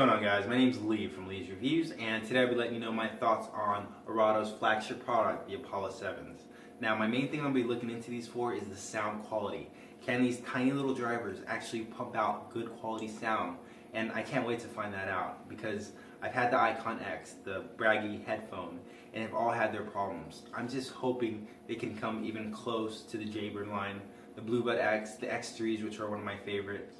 going on, guys? My name's Lee from Lee's Reviews, and today I'll be letting you know my thoughts on Erato's flagship product, the Apollo 7s. Now, my main thing I'll be looking into these for is the sound quality. Can these tiny little drivers actually pump out good quality sound? And I can't wait to find that out, because I've had the Icon X, the braggy headphone, and they've all had their problems. I'm just hoping they can come even close to the Jaybird line, the Bluebud X, the X3s, which are one of my favorites.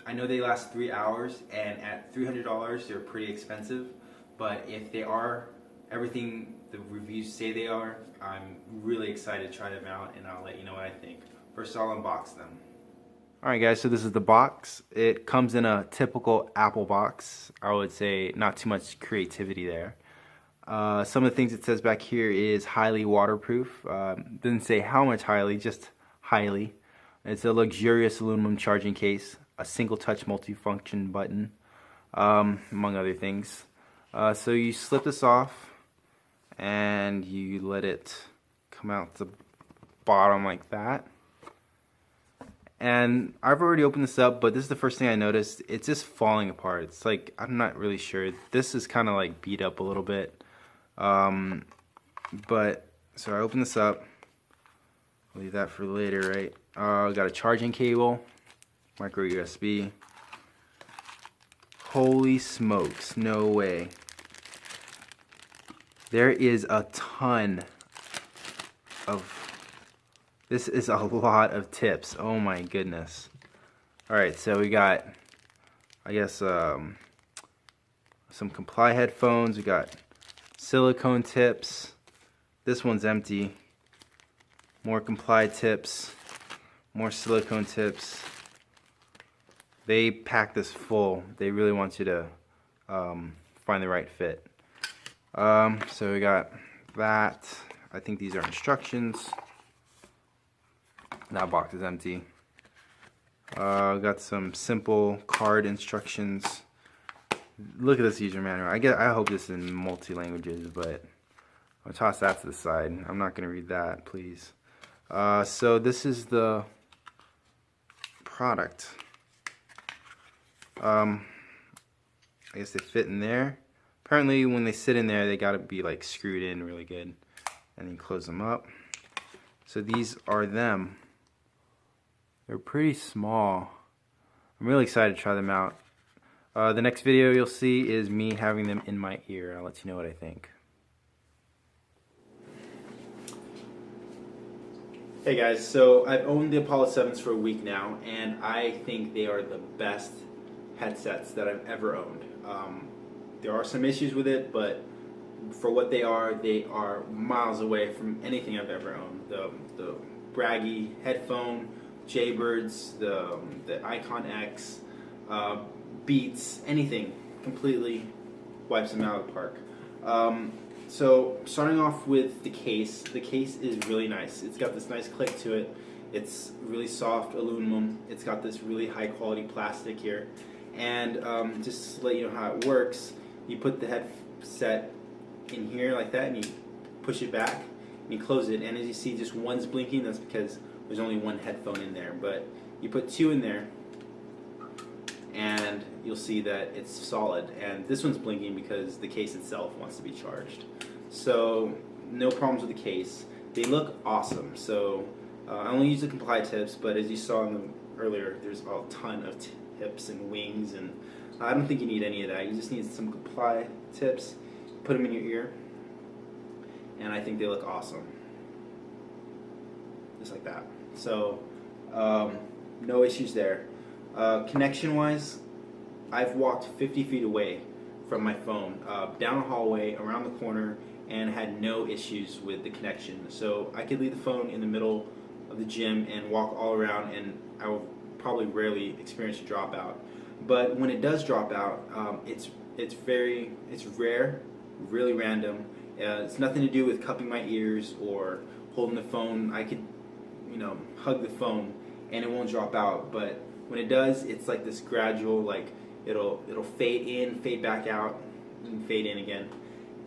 I know they last 3 hours, and at $300 they're pretty expensive, but if they are everything the reviews say they are, I'm really excited to try them out, and I'll let you know what I think. First, I'll unbox them. Alright guys, so this is the box. It comes in a typical Apple box. I would say not too much creativity there. Some of the things it says back here is highly waterproof. Doesn't say how much highly, just highly. It's a luxurious aluminum charging case, a single touch multifunction button, among other things. So you slip this off and you let it come out the bottom like that. And I've already opened this up, but this is the first thing I noticed. It's just falling apart. It's like, I'm not really sure. This is kind of like beat up a little bit. But, so I open this up. I'll leave that for later, right? Got a charging cable, micro USB. Holy smokes, no way. There is a ton of, this is a lot of tips. Oh my goodness. Alright, so we got, I guess, some Comply headphones. We got silicone tips. This one's empty. More Comply tips. More silicone tips. They pack this full. They really want you to find the right fit. So we got that. I think these are instructions. That box is empty. Got some simple card instructions. Look at this user manual. I hope this is in multi-languages, but I'll toss that to the side. I'm not going to read that, please. So this is the product. I guess they fit in there. Apparently when they sit in there, they gotta be like screwed in really good. And then close them up. So these are them. They're pretty small. I'm really excited to try them out. The next video you'll see is me having them in my ear. I'll let you know what I think. Hey guys, so I've owned the Apollo 7s for a week now, and I think they are the best headsets that I've ever owned. There are some issues with it, but for what they are miles away from anything I've ever owned. The braggy headphone, Jaybirds, the Icon X, Beats, anything completely wipes them out of the park. So starting off with the case is really nice. It's got this nice click to it. It's really soft aluminum. It's got this really high quality plastic here. And just to let you know how it works, you put the headset in here like that, and you push it back, and you close it. And as you see, just one's blinking. That's because there's only one headphone in there. But you put two in there, and you'll see that it's solid. And this one's blinking because the case itself wants to be charged. So no problems with the case. They look awesome. So I only use the Comply tips, but as you saw in them earlier, there's a ton of tips and wings, and I don't think you need any of that. You just need some Comply tips, put them in your ear, and I think they look awesome. Just like that. So no issues there. Connection wise, I've walked 50 feet away from my phone, down a hallway, around the corner, and had no issues with the connection. So I could leave the phone in the middle of the gym and walk all around, and I will probably rarely experience a dropout. But when it does drop out, it's rare, really random. It's nothing to do with cupping my ears or holding the phone. I could, hug the phone and it won't drop out. But when it does, it's like this gradual, like it'll fade in, fade back out, and fade in again.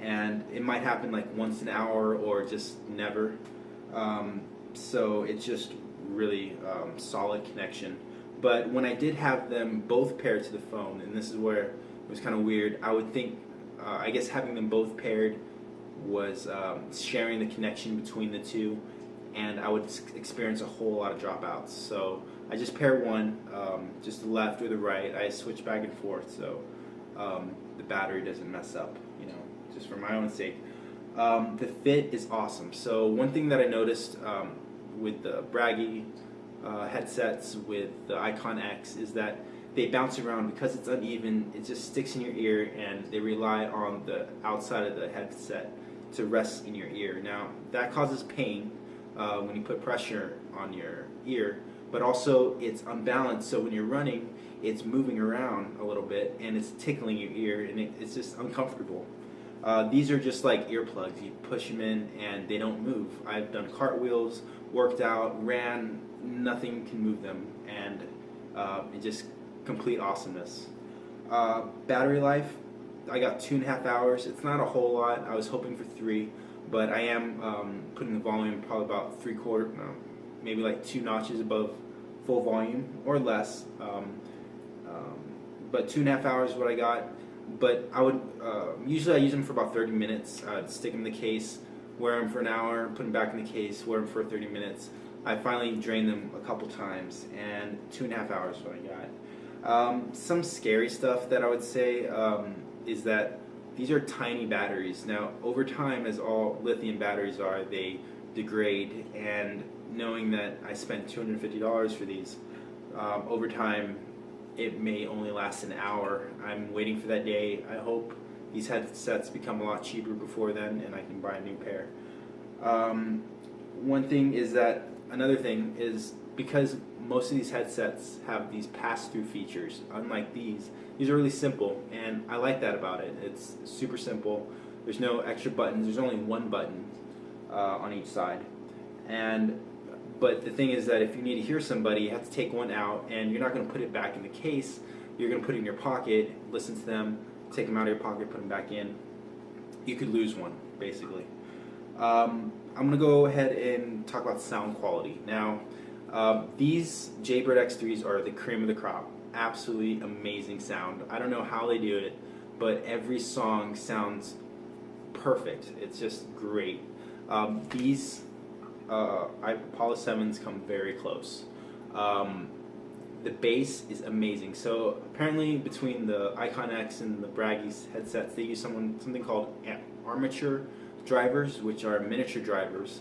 And it might happen like once an hour or just never. So it's just really solid connection. But when I did have them both paired to the phone, and this is where it was kind of weird, I would think, I guess having them both paired was sharing the connection between the two, and I would experience a whole lot of dropouts. So I just pair one, just the left or the right. I switch back and forth so the battery doesn't mess up, just for my own sake. The fit is awesome. So one thing that I noticed with the Braggy headsets with the Icon X is that they bounce around because it's uneven. It just sticks in your ear, and they rely on the outside of the headset to rest in your ear. Now that causes pain when you put pressure on your ear, but also it's unbalanced, so when you're running it's moving around a little bit and it's tickling your ear, and it's just uncomfortable. These are just like earplugs. You push them in and they don't move. I've done cartwheels, worked out, ran, nothing can move them, and it just complete awesomeness. Battery life, I got 2.5 hours. It's not a whole lot. I was hoping for 3, but I am putting the volume probably about 3/4, no, maybe like 2 notches above full volume or less. But 2.5 hours is what I got. But I would usually I use them for about 30 minutes. I'd stick them in the case, wear them for an hour, put them back in the case, wear them for 30 minutes. I finally drained them a couple times, and 2.5 hours is what I got. Some scary stuff that I would say is that these are tiny batteries. Now, over time, as all lithium batteries are, they degrade, and knowing that I spent $250 for these, over time, it may only last an hour. I'm waiting for that day. I hope these headsets become a lot cheaper before then, and I can buy a new pair. Another thing is, because most of these headsets have these pass-through features, unlike these are really simple, and I like that about it. It's super simple. There's no extra buttons. There's only one button on each side. But the thing is that if you need to hear somebody, you have to take one out, and you're not going to put it back in the case. You're going to put it in your pocket, listen to them, take them out of your pocket, put them back in. You could lose one, basically. I'm going to go ahead and talk about sound quality. Now, these Jaybird X3s are the cream of the crop. Absolutely amazing sound. I don't know how they do it, but every song sounds perfect. It's just great. These Apollo 7s come very close. The bass is amazing. So apparently between the Icon X and the Braggy headsets, they use something called armature drivers, which are miniature drivers,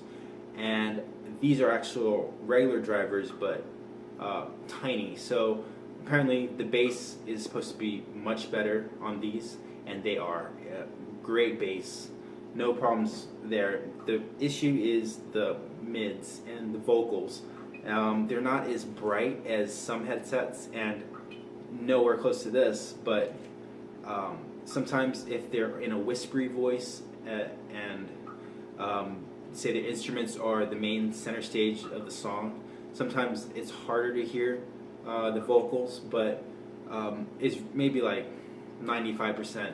and these are actual regular drivers, but tiny. So apparently the bass is supposed to be much better on these, and they are. Great bass, no problems there. The issue is the mids and the vocals. They're not as bright as some headsets, and nowhere close to this, but sometimes if they're in a whispery voice and say the instruments are the main center stage of the song, sometimes it's harder to hear the vocals, but it's maybe like 95%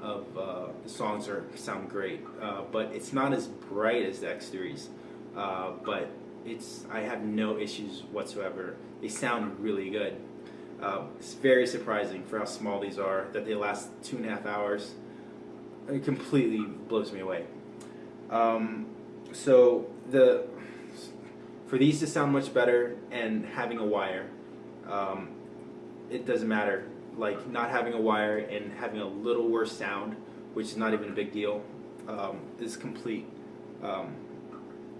of the songs sound great, but it's not as bright as the X3s, but I have no issues whatsoever. They sound really good. It's very surprising for how small these are, that they last 2.5 hours. It completely blows me away. So for these to sound much better and having a wire, it doesn't matter. Like not having a wire and having a little worse sound, which is not even a big deal, is complete.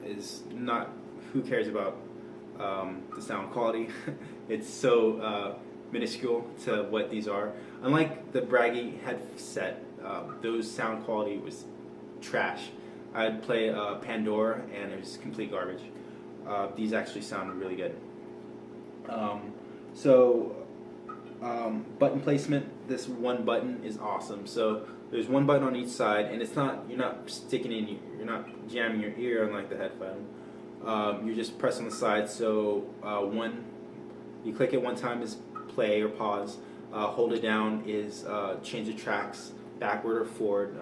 Is not. Who cares about the sound quality? It's so minuscule to what these are. Unlike the Braggy headset, those sound quality was trash. I'd play Pandora and it was complete garbage. These actually sound really good. Button placement, this one button is awesome. So there's one button on each side, and you're not sticking in, you're not jamming your ear unlike the headphone. You're just pressing the side. So you click it one time is play or pause. Hold it down is change the tracks backward or forward.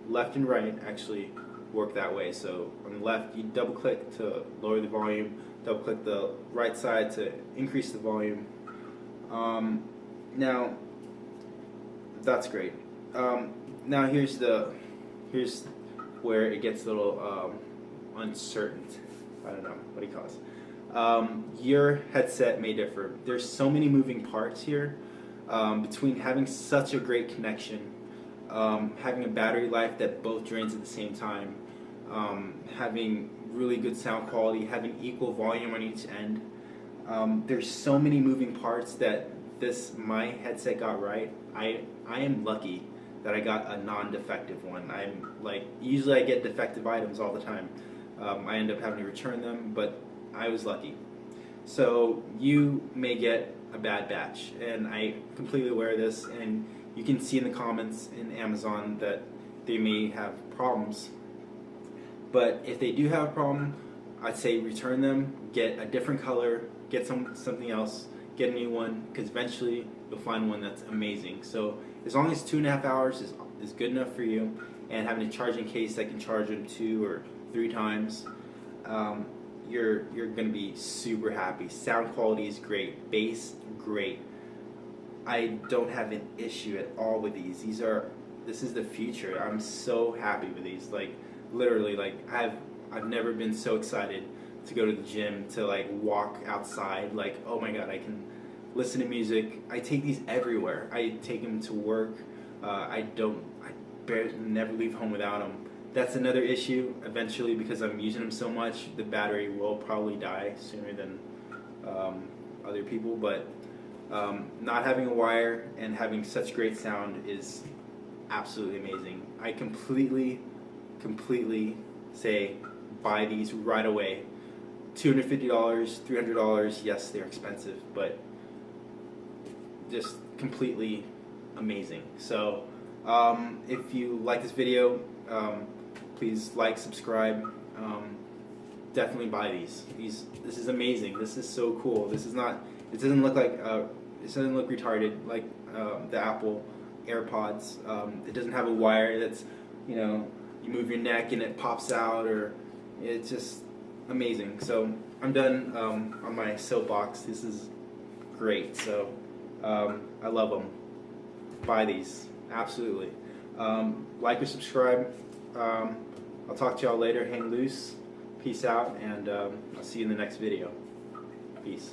Left and right actually work that way. So on the left, you double click to lower the volume, double click the right side to increase the volume. Now that's great. Now here's where it gets a little uncertain. I don't know, what do you call this? Your headset may differ. There's so many moving parts here, between having such a great connection, having a battery life that both drains at the same time, having really good sound quality, having equal volume on each end. There's so many moving parts that my headset got right. I am lucky that I got a non-defective one. Usually I get defective items all the time. I end up having to return them, but I was lucky. So you may get a bad batch, and I'm completely aware of this, and you can see in the comments in Amazon that they may have problems. But if they do have a problem, I'd say return them, get a different color, get something else, get a new one, because eventually you'll find one that's amazing. So as long as 2.5 hours is good enough for you, and having a charging case that can charge them 2 or 3 times, you're going to be super happy. Sound quality is great, bass great. I don't have an issue at all with these. This is the future. I'm so happy with these. Like literally, like I've never been so excited to go to the gym, to like walk outside. Like, oh my god, I can listen to music. I take these everywhere. I take them to work. I never leave home without them. That's another issue. Eventually, because I'm using them so much, the battery will probably die sooner than other people. But not having a wire and having such great sound is absolutely amazing. I completely say buy these right away. $250, $300, yes, they're expensive, but just completely amazing. So if you like this video, please like, subscribe, definitely buy these. This is amazing. This is so cool. It doesn't look like, it doesn't look retarded like the Apple AirPods. It doesn't have a wire that's, you move your neck and it pops out, or it's just amazing. So I'm done on my soapbox. This is great. So I love them. Buy these, absolutely. Like or subscribe. I'll talk to y'all later. Hang loose. Peace out, and I'll see you in the next video. Peace.